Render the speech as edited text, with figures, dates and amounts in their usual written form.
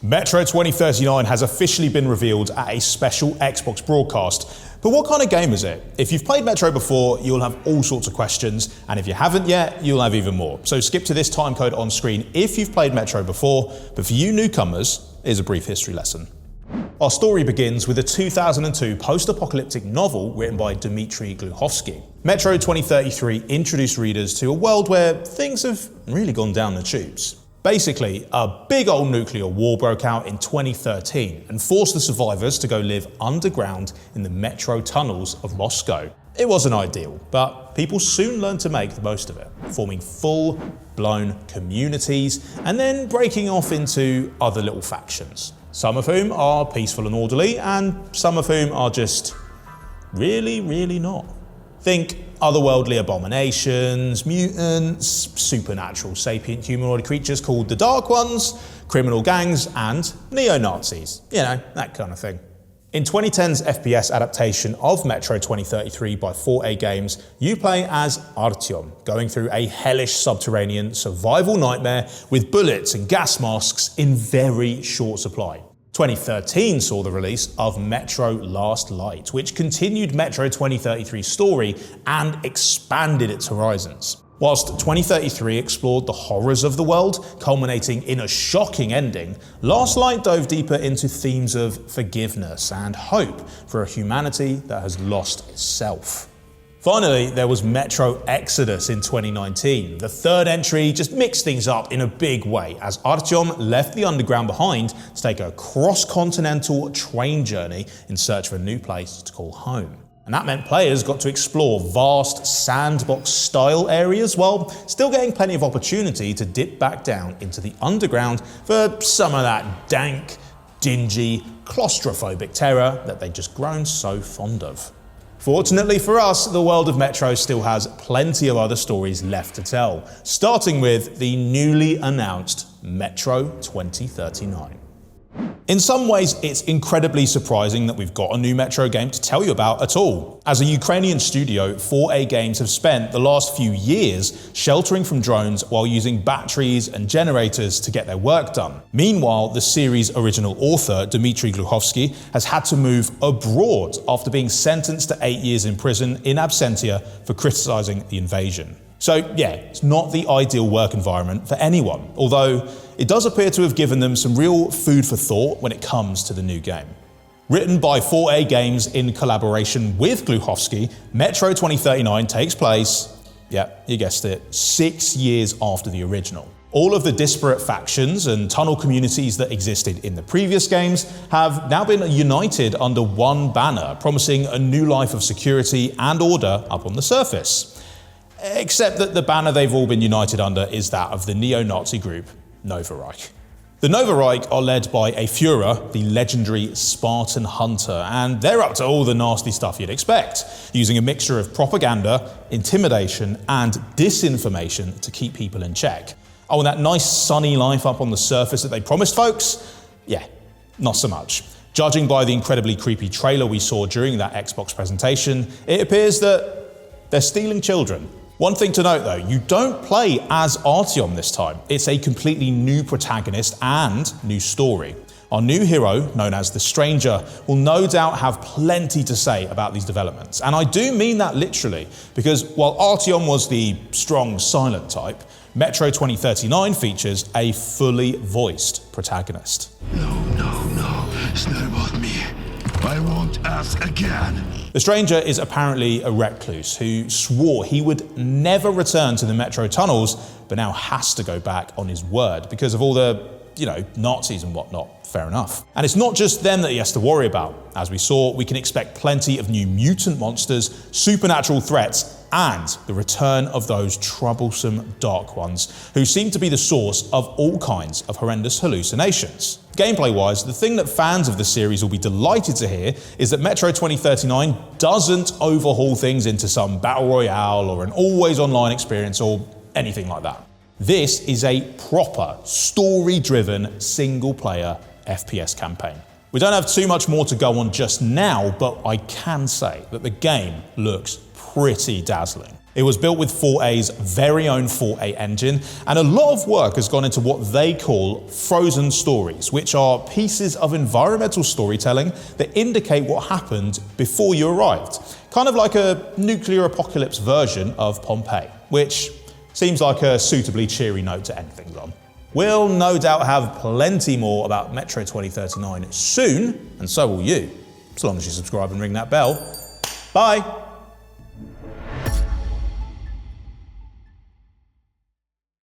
Metro 2039 has officially been revealed at a special Xbox broadcast. But what kind of game is it? If you've played Metro before, you'll have all sorts of questions, and if you haven't yet, you'll have even more. So skip to this timecode on screen if you've played Metro before, but for you newcomers, here's a brief history lesson. Our story begins with a 2002 post-apocalyptic novel written by Dmitry Gluchovsky. Metro 2033 introduced readers to a world where things have really gone down the tubes. Basically, a big old nuclear war broke out in 2013 and forced the survivors to go live underground in the metro tunnels of Moscow. It wasn't ideal, but people soon learned to make the most of it, forming full-blown communities and then breaking off into other little factions. Some of whom are peaceful and orderly, and some of whom are just really not. Think otherworldly abominations, mutants, supernatural sapient humanoid creatures called the Dark Ones, criminal gangs, and neo-Nazis. You know, that kind of thing. In 2010's FPS adaptation of Metro 2033 by 4A Games, you play as Artyom, going through a hellish subterranean survival nightmare with bullets and gas masks in very short supply. 2013 saw the release of Metro Last Light, which continued Metro 2033's story and expanded its horizons. Whilst 2033 explored the horrors of the world, culminating in a shocking ending, Last Light dove deeper into themes of forgiveness and hope for a humanity that has lost itself. Finally, there was Metro Exodus in 2019. The third entry just mixed things up in a big way as Artyom left the underground behind to take a cross-continental train journey in search of a new place to call home. And that meant players got to explore vast sandbox-style areas while still getting plenty of opportunity to dip back down into the underground for some of that dank, dingy, claustrophobic terror that they'd just grown so fond of. Fortunately for us, the world of Metro still has plenty of other stories left to tell, starting with the newly announced Metro 2039. In some ways, it's incredibly surprising that we've got a new Metro game to tell you about at all. As a Ukrainian studio, 4A Games have spent the last few years sheltering from drones while using batteries and generators to get their work done. Meanwhile, the series' original author, Dmitry Gluchovsky, has had to move abroad after being sentenced to 8 years in prison in absentia for criticizing the invasion. So yeah, it's not the ideal work environment for anyone, although it does appear to have given them some real food for thought when it comes to the new game. Written by 4A Games in collaboration with Gluchovsky, Metro 2039 takes place, yeah, you guessed it, 6 years after the original. All of the disparate factions and tunnel communities that existed in the previous games have now been united under one banner, promising a new life of security and order up on the surface. Except that the banner they've all been united under is that of the neo-Nazi group Nova Reich. The Nova Reich are led by a Führer, the legendary Spartan hunter, and they're up to all the nasty stuff you'd expect, using a mixture of propaganda, intimidation, and disinformation to keep people in check. Oh, and that nice sunny life up on the surface that they promised folks? Yeah, not so much. Judging by the incredibly creepy trailer we saw during that Xbox presentation, it appears that they're stealing children. One thing to note though, you don't play as Artyom this time. It's a completely new protagonist and new story. Our new hero, known as the Stranger, will no doubt have plenty to say about these developments. And I do mean that literally, because while Artyom was the strong, silent type, Metro 2039 features a fully voiced protagonist. No, it's not about me. I won't ask again. The Stranger is apparently a recluse who swore he would never return to the Metro tunnels, but now has to go back on his word because of all the, Nazis and whatnot. Fair enough. And it's not just them that he has to worry about. As we saw, we can expect plenty of new mutant monsters, supernatural threats, and the return of those troublesome Dark Ones, who seem to be the source of all kinds of horrendous hallucinations. Gameplay-wise, the thing that fans of the series will be delighted to hear is that Metro 2039 doesn't overhaul things into some battle royale or an always online experience or anything like that. This is a proper, story-driven, single-player FPS campaign. We don't have too much more to go on just now, but I can say that the game looks pretty dazzling. It was built with 4A's very own 4A engine, and a lot of work has gone into what they call frozen stories, which are pieces of environmental storytelling that indicate what happened before you arrived. Kind of like a nuclear apocalypse version of Pompeii, which seems like a suitably cheery note to end things on. We'll no doubt have plenty more about Metro 2039 soon, and so will you, as long as you subscribe and ring that bell. Bye!